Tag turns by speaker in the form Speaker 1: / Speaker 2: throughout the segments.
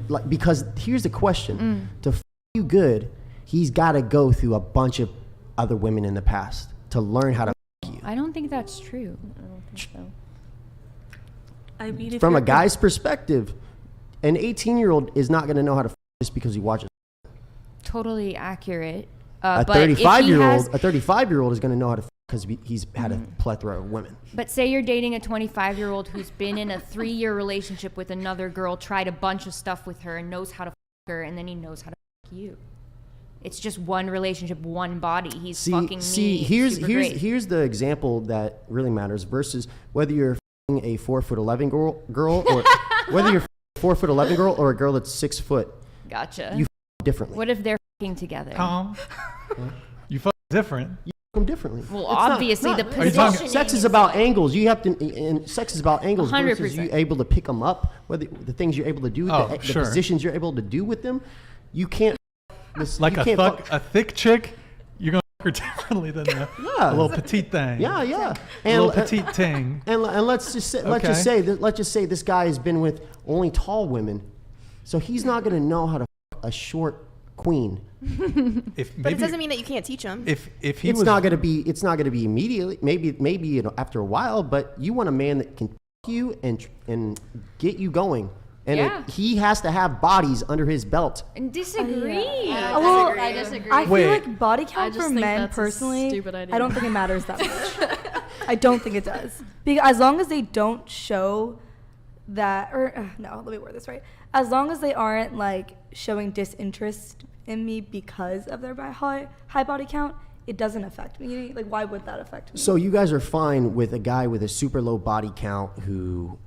Speaker 1: like, because here's the question: to f you good, he's got to go through a bunch of other women in the past to learn how to f you.
Speaker 2: I don't think that's true.
Speaker 3: I don't think so. I mean,
Speaker 1: From a guy's perspective, an 18-year-old is not going to know how to f just because he watches.
Speaker 2: Totally accurate.
Speaker 1: A 35-year-old is going to know how to f because he's had a plethora of women.
Speaker 2: But say you're dating a 25-year-old who's been in a 3-year relationship with another girl, tried a bunch of stuff with her, and knows how to f her, and then he knows how to f you. It's just one relationship, one body. He's fucking me.
Speaker 1: Here's the example that really matters versus whether you're f***ing a 4'11" girl or whether you're a 4'11" girl or a girl that's 6 foot.
Speaker 2: Gotcha.
Speaker 1: You f differently.
Speaker 2: What if they're f***ing together?
Speaker 4: You fuck different.
Speaker 1: You f them differently.
Speaker 2: Well, obviously the positioning.
Speaker 1: Sex is about angles. You have to, and sex is about angles.
Speaker 2: 100%.
Speaker 1: Versus you able to pick them up, whether the things you're able to do, the positions you're able to do with them. You can't.
Speaker 4: Like a thick chick, you're gonna fuck her differently than a little petite thing.
Speaker 1: Yeah, yeah.
Speaker 4: And, little petite thing.
Speaker 1: And let's just say this guy has been with only tall women, so he's not gonna know how to fuck a short queen.
Speaker 3: But it doesn't mean that you can't teach him.
Speaker 1: It's not gonna be immediately. Maybe after a while, but you want a man that can fuck you and get you going. And he has to have bodies under his belt.
Speaker 2: And disagree.
Speaker 5: I disagree.
Speaker 6: I feel like body count for men, personally,
Speaker 5: I
Speaker 6: don't think it matters that much. I don't think it does. Because as long as they don't show that, let me word this right. As long as they aren't like showing disinterest in me because of their high body count, it doesn't affect me. Like, why would that affect me?
Speaker 1: So you guys are fine with a guy with a super low body count who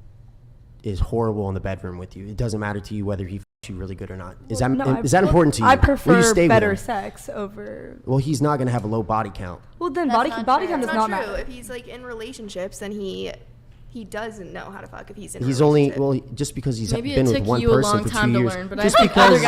Speaker 1: is horrible in the bedroom with you. It doesn't matter to you whether he f***s you really good or not. Is that important to you?
Speaker 6: I prefer better sex over.
Speaker 1: Well, he's not going to have a low body count.
Speaker 6: Well, then body count does not matter.
Speaker 3: True. If he's like in relationships, then he doesn't know how to fuck. If he's in.
Speaker 1: He's only just because he's been with one person for 2 years.
Speaker 5: Just because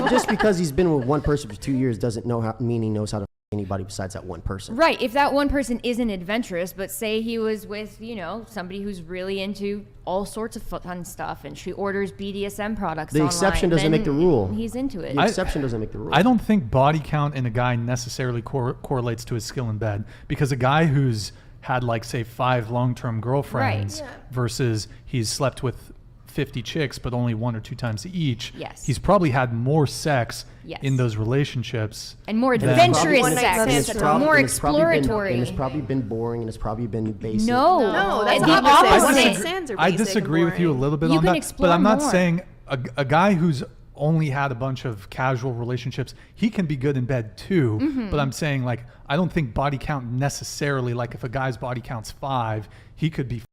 Speaker 1: just because he's been with one person for 2 years doesn't mean he knows how to f anybody besides that one person.
Speaker 2: Right. If that one person isn't adventurous, but say he was with, somebody who's really into all sorts of fun stuff and she orders BDSM products
Speaker 1: The exception doesn't make the rule.
Speaker 2: He's into it.
Speaker 1: The exception doesn't make the rule.
Speaker 4: I don't think body count in a guy necessarily correlates to his skill in bed, because a guy who's had like say 5 long-term girlfriends versus he's slept with 50 chicks but only 1 or 2 times each, he's probably had more sex in those relationships
Speaker 2: and more adventurous sex, more exploratory,
Speaker 1: and it's probably been boring and it's probably been basic.
Speaker 3: No, that's
Speaker 2: the
Speaker 3: opposite.
Speaker 4: I disagree with you a little bit on that, but I'm not saying a guy who's only had a bunch of casual relationships, he can be good in bed too. But I'm saying, like, I don't think body count necessarily, like if a guy's body count's 5, he could be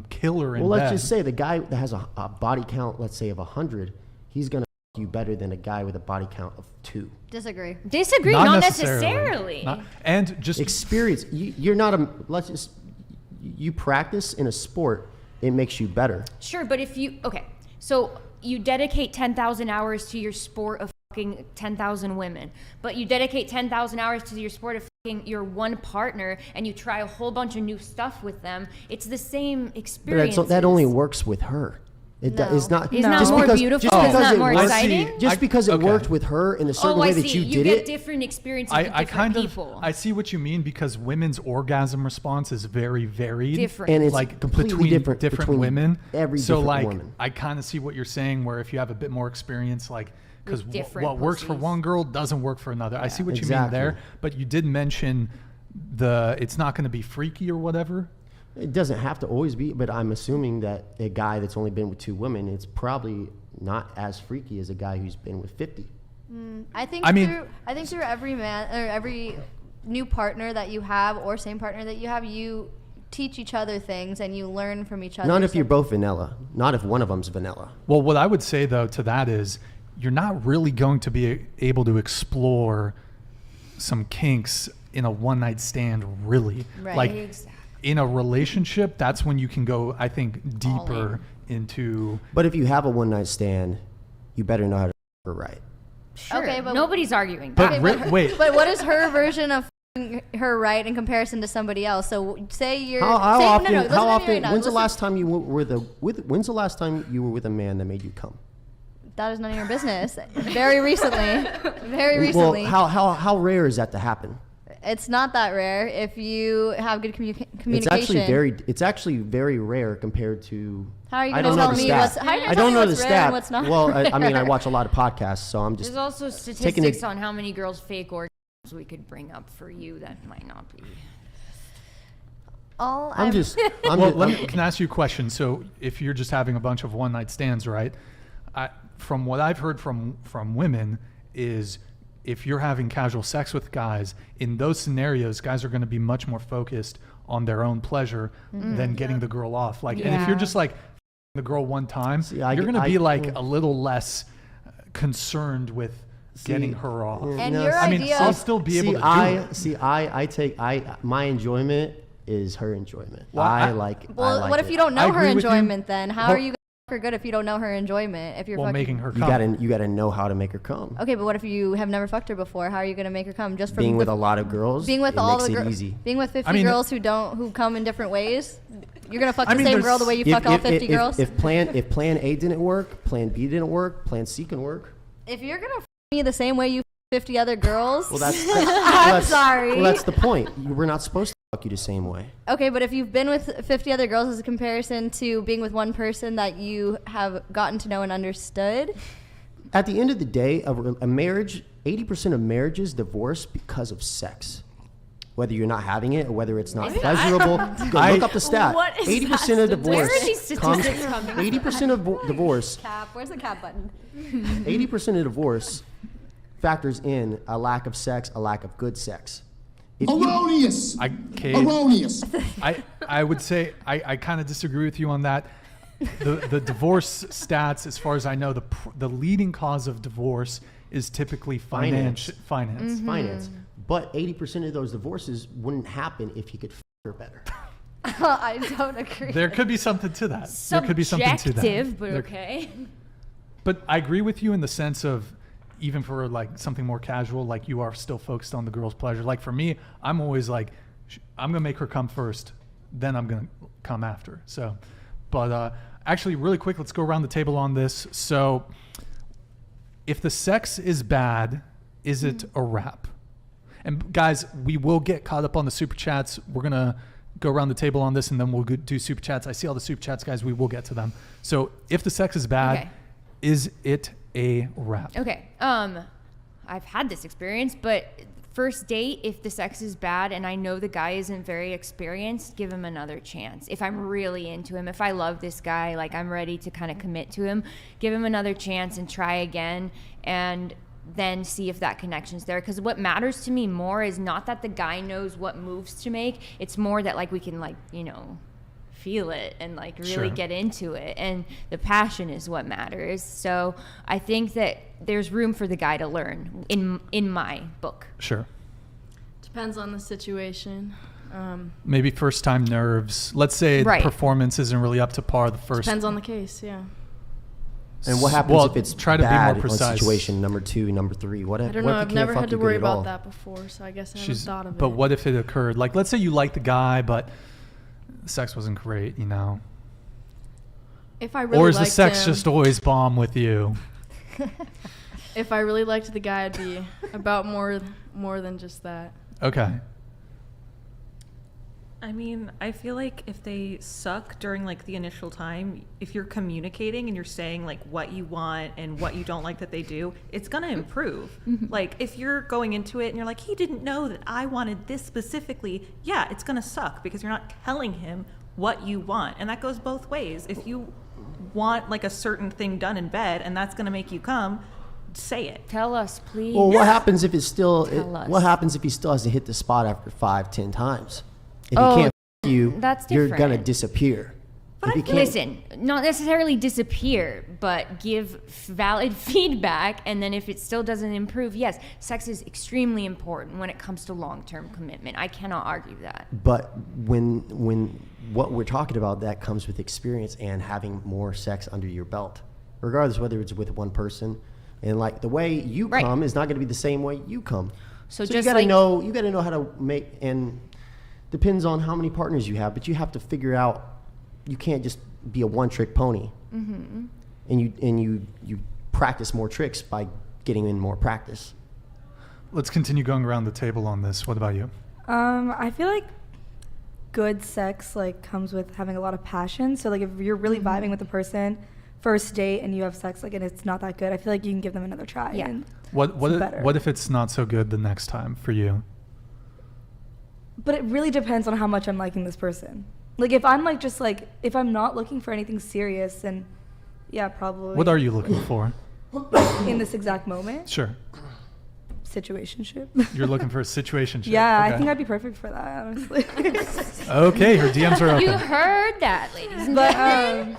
Speaker 4: killer in bed.
Speaker 1: Well, let's just say the guy that has a body count, let's say of 100, he's gonna f you better than a guy with a body count of 2.
Speaker 5: Disagree.
Speaker 2: Not necessarily.
Speaker 4: And just
Speaker 1: experience. You're not a. You practice in a sport, it makes you better.
Speaker 2: Sure, but if you so you dedicate 10,000 hours to your sport of fucking 10,000 women, but you dedicate 10,000 hours to your sport of fucking your one partner, and you try a whole bunch of new stuff with them. It's the same experience.
Speaker 1: But that only works with her. It's not.
Speaker 2: It's not more beautiful. It's not more exciting.
Speaker 1: Just because it worked with her in a certain way that you did it.
Speaker 2: You get different experiences with different people.
Speaker 4: I see what you mean, because women's orgasm response is very varied.
Speaker 2: Different.
Speaker 1: And it's
Speaker 4: like
Speaker 1: completely
Speaker 4: between different women.
Speaker 1: Every
Speaker 4: so
Speaker 1: different
Speaker 4: like
Speaker 1: woman.
Speaker 4: I kind of see what you're saying, where if you have a bit more experience, like, because what works for one girl doesn't work for another. I see what you mean there, but you did mention it's not going to be freaky or whatever.
Speaker 1: It doesn't have to always be, but I'm assuming that a guy that's only been with 2 women, it's probably not as freaky as a guy who's been with 50.
Speaker 5: I think through every man or every new partner that you have or same partner that you have, you teach each other things and you learn from each other.
Speaker 1: Not if you're both vanilla. Not if one of them's vanilla.
Speaker 4: Well, what I would say though to that is you're not really going to be able to explore some kinks in a one-night stand, really.
Speaker 5: Right.
Speaker 4: Like in a relationship, that's when you can go, I think, deeper into.
Speaker 1: But if you have a one-night stand, you better know how to f her right.
Speaker 2: Sure.
Speaker 5: Okay, but
Speaker 2: nobody's arguing.
Speaker 4: But wait.
Speaker 5: But what is her version of her right in comparison to somebody else. So say you're
Speaker 1: How
Speaker 5: say,
Speaker 1: often?
Speaker 5: no, no,
Speaker 1: How often?
Speaker 5: right now.
Speaker 1: When's the last time you were When's the last time you were with a man that made you come?
Speaker 5: That is none of your business. Very recently. Very recently.
Speaker 1: Well, how rare is that to happen?
Speaker 5: It's not that rare if you have good communication.
Speaker 1: It's actually very rare compared to.
Speaker 5: How are you going to tell me what's? How are you
Speaker 1: I don't know the
Speaker 5: rare and
Speaker 1: stat.
Speaker 5: what's not?
Speaker 1: Well, I mean, I watch a lot of podcasts, so I'm just.
Speaker 2: There's also statistics on how many girls fake orgasms we could bring up for you that might not be.
Speaker 4: Can I ask you a question? So if you're just having a bunch of one-night stands, right? From what I've heard from women is if you're having casual sex with guys, in those scenarios, guys are going to be much more focused on their own pleasure than getting the girl off. And if you're just like the girl one time, you're going to be like a little less concerned with getting her off.
Speaker 5: And your idea,
Speaker 4: I'll still be able to do it.
Speaker 1: My enjoyment is her enjoyment.
Speaker 5: Well, what if you don't know her enjoyment then? How are you going to her good if you don't know her enjoyment? If you're
Speaker 4: making her come.
Speaker 1: You gotta know how to make her come.
Speaker 5: Okay, but what if you have never fucked her before? How are you gonna make her come? Just from
Speaker 1: being with a lot of girls.
Speaker 5: Being with all the girls.
Speaker 1: Easy.
Speaker 5: Being with 50 girls who come in different ways. You're gonna fuck the same girl the way you fuck all 50 girls.
Speaker 1: If plan A didn't work, plan B didn't work, plan C can work.
Speaker 5: If you're gonna fuck me the same way you fuck 50 other girls,
Speaker 1: well, that's
Speaker 5: I'm sorry.
Speaker 1: Well, that's the point. We're not supposed to fuck you the same way.
Speaker 5: Okay, but if you've been with 50 other girls as a comparison to being with one person that you have gotten to know and understood.
Speaker 1: At the end of the day, a marriage, 80% of marriages divorce because of sex. Whether you're not having it or whether it's not pleasurable. Go look up the stat. 80% of divorce.
Speaker 2: Where are these statistics coming?
Speaker 1: 80% of divorce.
Speaker 5: Cap. Where's the cap button?
Speaker 1: 80% of divorce factors in a lack of sex, a lack of good sex.
Speaker 7: Erroneous. Erroneous.
Speaker 4: I would say I kind of disagree with you on that. The divorce stats, as far as I know, the leading cause of divorce is typically finance.
Speaker 1: Finance. But 80% of those divorces wouldn't happen if you could f her better.
Speaker 5: I don't agree.
Speaker 4: There could be something to that.
Speaker 2: Subjective, but okay.
Speaker 4: But I agree with you in the sense of, even for like something more casual, like you are still focused on the girl's pleasure. Like for me, I'm always like, I'm gonna make her come first, then I'm gonna come after. So, but actually, really quick, let's go around the table on this. So, if the sex is bad, is it a wrap? And guys, we will get caught up on the super chats. We're gonna go around the table on this, and then we'll do super chats. I see all the super chats, guys. We will get to them. So, if the sex is bad, is it a wrap?
Speaker 2: Okay. I've had this experience, but first date, if the sex is bad and I know the guy isn't very experienced, give him another chance. If I'm really into him, if I love this guy, like I'm ready to kind of commit to him, give him another chance and try again, and then see if that connection's there. Because what matters to me more is not that the guy knows what moves to make. It's more that like we can like, feel it and like really get into it, and the passion is what matters. So I think that there's room for the guy to learn in my book.
Speaker 4: Sure.
Speaker 8: Depends on the situation.
Speaker 4: Maybe first time nerves. Let's say performance isn't really up to par the first.
Speaker 8: Depends on the case, yeah.
Speaker 1: And what happens if it's
Speaker 4: try to
Speaker 1: bad
Speaker 4: be more precise.
Speaker 1: On situation number 2, number 3? What if,
Speaker 8: I don't know. I've never had to worry about that before, so I guess I haven't thought of it.
Speaker 4: But what if it occurred? Like, let's say you like the guy, but sex wasn't great,
Speaker 8: If I really
Speaker 4: or is the
Speaker 8: liked
Speaker 4: sex
Speaker 8: him,
Speaker 4: just always bomb with you?
Speaker 8: If I really liked the guy, it'd be about more than just that.
Speaker 4: Okay.
Speaker 9: I mean, I feel like if they suck during like the initial time, if you're communicating and you're saying like what you want and what you don't like that they do, it's gonna improve. Like if you're going into it and you're like, he didn't know that I wanted this specifically, yeah, it's gonna suck because you're not telling him what you want. And that goes both ways. If you want like a certain thing done in bed and that's gonna make you come, say it.
Speaker 2: Tell us, please.
Speaker 1: Well, what happens if it's still? What happens if he still hasn't hit the spot after 5-10 times? If he can't you,
Speaker 2: that's
Speaker 1: you're
Speaker 2: different.
Speaker 1: gonna disappear.
Speaker 2: But listen, not necessarily disappear, but give valid feedback. And then if it still doesn't improve, yes, sex is extremely important when it comes to long-term commitment. I cannot argue that.
Speaker 1: But when what we're talking about, that comes with experience and having more sex under your belt, regardless whether it's with one person. And like the way you come is not going to be the same way you come.
Speaker 2: So
Speaker 1: you
Speaker 2: just
Speaker 1: gotta
Speaker 2: like
Speaker 1: know how to make, and depends on how many partners you have, but you have to figure out, you can't just be a one-trick pony. Mm-hmm. And you practice more tricks by getting in more practice.
Speaker 4: Let's continue going around the table on this. What about you?
Speaker 6: I feel like good sex like comes with having a lot of passion. So like if you're really vibing with a person, first date, and you have sex like and it's not that good, I feel like you can give them another try.
Speaker 2: Yeah.
Speaker 6: And
Speaker 4: What if it's not so good the next time for you?
Speaker 6: But it really depends on how much I'm liking this person. Like if I'm like just like if I'm not looking for anything serious, then yeah, probably.
Speaker 4: What are you looking for?
Speaker 6: In this exact moment?
Speaker 4: Sure.
Speaker 6: Situationship.
Speaker 4: You're looking for a situationship.
Speaker 6: Yeah,
Speaker 4: okay.
Speaker 6: I think I'd be perfect for that, honestly.
Speaker 4: Okay, her DMs are open.
Speaker 2: you heard that, ladies and
Speaker 6: But
Speaker 2: gentlemen.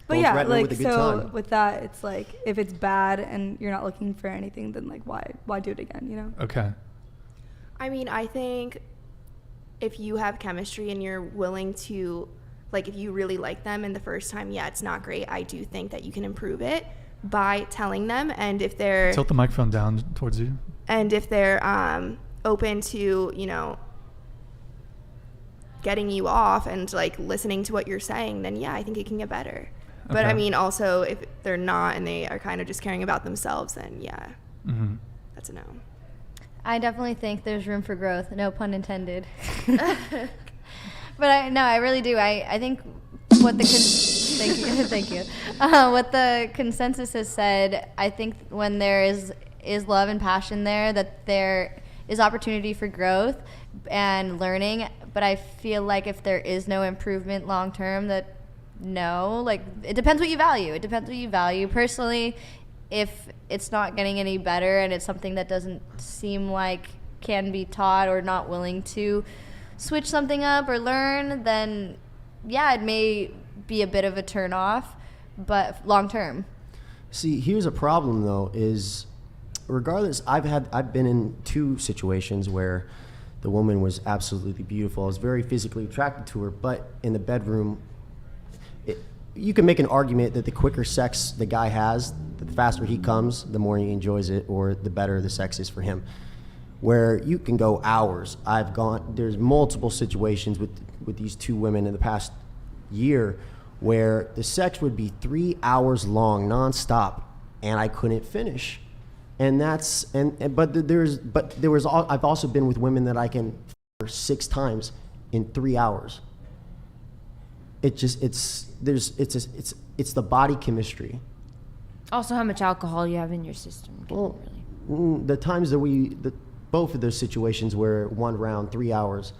Speaker 6: but
Speaker 1: Both
Speaker 6: yeah,
Speaker 1: Redmond
Speaker 6: like
Speaker 1: with a good
Speaker 6: so
Speaker 1: time.
Speaker 6: with that, it's like if it's bad and you're not looking for anything, then like why do it again? You know?
Speaker 4: Okay.
Speaker 3: I mean, I think if you have chemistry and you're willing to, like, if you really like them and the first time, yeah, it's not great, I do think that you can improve it by telling them. And if they're
Speaker 4: Tilt the microphone down towards you.
Speaker 3: and if they're open to, you know, getting you off and like listening to what you're saying, then yeah, I think it can get better. But
Speaker 4: Okay.
Speaker 3: I mean, also if they're not and they are kind of just caring about themselves, then yeah, that's a no.
Speaker 5: I definitely think there's room for growth. No pun intended. But I really do. I think what the thank you thank you. What the consensus has said. I think when there is love and passion there, that there is opportunity for growth and learning. But I feel like if there is no improvement long term, that no, like it depends what you value. It depends what you value. Personally, if it's not getting any better and it's something that doesn't seem like can be taught or not willing to switch something up or learn, then yeah, it may be a bit of a turn off, but long term.
Speaker 1: See, here's a problem though, is regardless, I've been in 2 situations where the woman was absolutely beautiful. I was very physically attracted to her, but in the bedroom, you can make an argument that the quicker sex the guy has, the faster he comes, the more he enjoys it, or the better the sex is for him. Where you can go hours. There's multiple situations with these 2 women in the past year where the sex would be 3 hours long, nonstop, and I couldn't finish. And I've also been with women that I can 6 times in 3 hours. It's the body chemistry.
Speaker 2: Also, how much alcohol you have in your system.
Speaker 1: Well, the times that both of those situations where 1 round, 3 hours,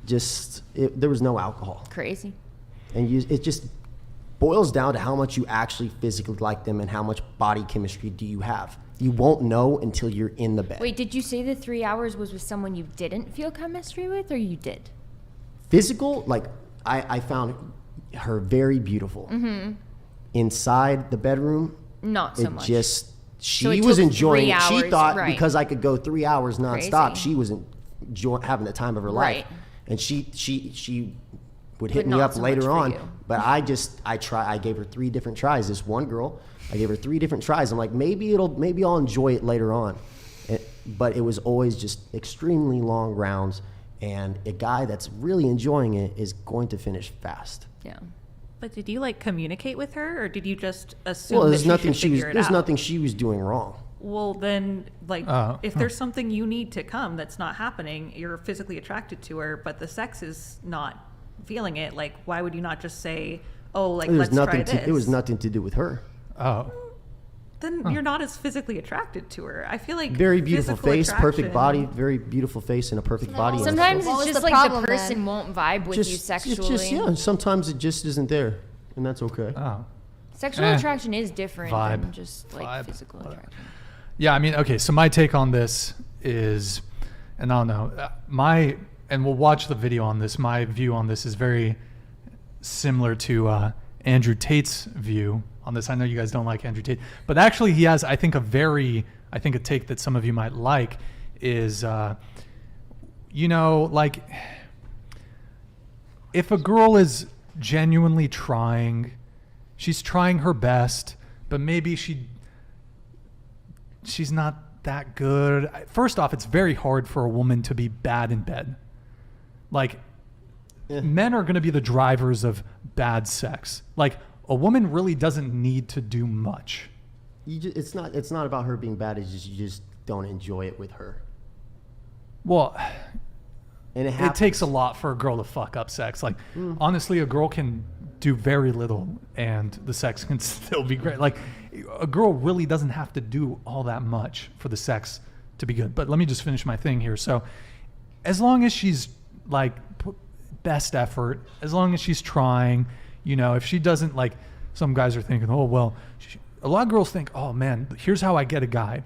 Speaker 1: there was no alcohol.
Speaker 2: Crazy.
Speaker 1: And it just boils down to how much you actually physically like them and how much body chemistry do you have. You won't know until you're in the bed.
Speaker 2: Wait, did you say the 3 hours was with someone you didn't feel chemistry with, or you did?
Speaker 1: Physical, like I found her very beautiful. Mm-hmm. Inside the bedroom,
Speaker 2: not so much.
Speaker 1: She was enjoying it. She thought
Speaker 2: right.
Speaker 1: because I could go 3 hours nonstop,
Speaker 2: Crazy.
Speaker 1: she was having the time of her life.
Speaker 2: Right.
Speaker 1: And she would hit
Speaker 2: But
Speaker 1: me
Speaker 2: not
Speaker 1: up
Speaker 2: so
Speaker 1: later
Speaker 2: much for
Speaker 1: on.
Speaker 2: you.
Speaker 1: But I gave her 3 different tries. This one girl, I gave her 3 different tries. I'm like, maybe I'll enjoy it later on. But it was always just extremely long rounds, and a guy that's really enjoying it is going to finish fast.
Speaker 2: Yeah.
Speaker 9: But did you like communicate with her, or did you just assume
Speaker 1: Well,
Speaker 9: that
Speaker 1: there's nothing
Speaker 9: she should figure it
Speaker 1: there's
Speaker 9: out?
Speaker 1: nothing she was doing wrong.
Speaker 9: Well, then, like, if there's something you need to come that's not happening, you're physically attracted to her, but the sex is not feeling it, like, why would you not just say, oh, like, let's try this?
Speaker 1: It was nothing to do with her.
Speaker 4: Oh.
Speaker 9: Then you're not as physically attracted to her. I feel like
Speaker 1: Very beautiful
Speaker 9: physical
Speaker 1: face, perfect
Speaker 9: attraction-
Speaker 1: body, very beautiful face and a perfect body. and
Speaker 2: Sometimes
Speaker 5: What was
Speaker 2: it's just
Speaker 5: the
Speaker 2: like
Speaker 5: problem
Speaker 2: the person
Speaker 5: then?
Speaker 2: won't vibe with you sexually.
Speaker 1: yeah. Sometimes it just isn't there, and that's okay.
Speaker 4: Oh.
Speaker 2: Sexual attraction is different
Speaker 4: Vibe.
Speaker 2: than just like
Speaker 4: Vibe.
Speaker 2: physical
Speaker 4: Whatever.
Speaker 2: attraction.
Speaker 4: Yeah, I mean, okay, so my take on this is, and I don't know, and we'll watch the video on this, my view on this is very similar to Andrew Tate's view on this. I know you guys don't like Andrew Tate, but actually he has, I think, a take that some of you might like is, like, if a girl is genuinely trying, she's trying her best, but maybe she's not that good. First off, it's very hard for a woman to be bad in bed. Like, men are going to be the drivers of bad sex. Like, a woman really doesn't need to do much.
Speaker 1: It's not about her being bad. It's just you just don't enjoy it with her.
Speaker 4: Well,
Speaker 1: and
Speaker 4: it takes a lot for a girl to fuck up sex. Like, honestly, a girl can do very little and the sex can still be great. Like, a girl really doesn't have to do all that much for the sex to be good. But let me just finish my thing here. So, as long as she's like best effort, as long as she's trying, you know, if she doesn't, like, some guys are thinking, oh, well, a lot of girls think, oh man, here's how I get a guy.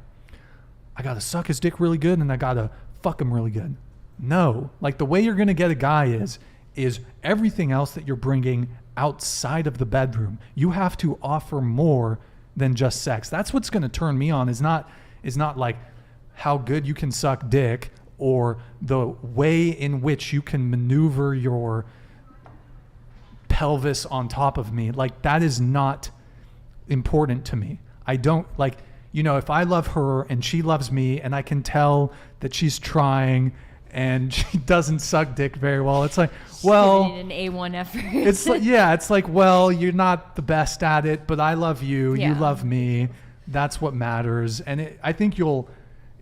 Speaker 4: I got to suck his dick really good and I got to fuck him really good. No, like, the way you're going to get a guy is everything else that you're bringing outside of the bedroom. You have to offer more than just sex. That's what's going to turn me on, is not like how good you can suck dick or the way in which you can maneuver your pelvis on top of me. Like, that is not important to me. I don't, like, you know, if I love her and she loves me and I can tell that she's trying and she doesn't suck dick very well, it's like, well,
Speaker 2: an A1 effort.
Speaker 4: It's like, yeah, it's like, well, you're not the best at it, but I love you.
Speaker 2: Yeah.
Speaker 4: You love me. That's what matters. And I think you'll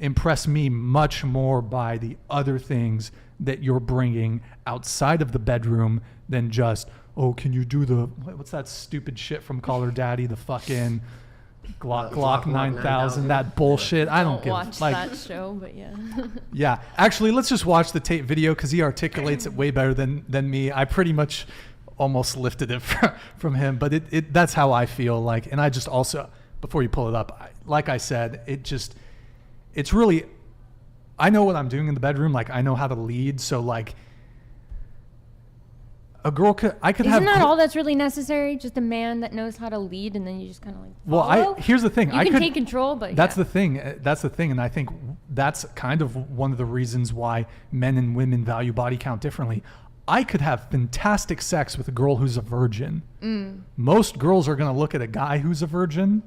Speaker 4: impress me much more by the other things that you're bringing outside of the bedroom than just, oh, can you do the, what's that stupid shit from Call Her Daddy, the fucking Glock 9000, that bullshit. I don't give
Speaker 8: watch
Speaker 4: like
Speaker 8: that show, but yeah.
Speaker 4: Yeah, actually, let's just watch the tape video because he articulates it way better than me. I pretty much almost lifted it from him, but that's how I feel like. And I just also, before you pull it up, like I said, it's really, I know what I'm doing in the bedroom. Like, I know how to lead. So, like, a girl could, I could have.
Speaker 2: Isn't that all that's really necessary? Just a man that knows how to lead, and then you just kind of like follow?
Speaker 4: Well, here's the thing.
Speaker 2: You can take control, but
Speaker 4: that's the thing. That's the thing, and I think that's kind of one of the reasons why men and women value body count differently. I could have fantastic sex with a girl who's a virgin. Most girls are going to look at a guy who's a virgin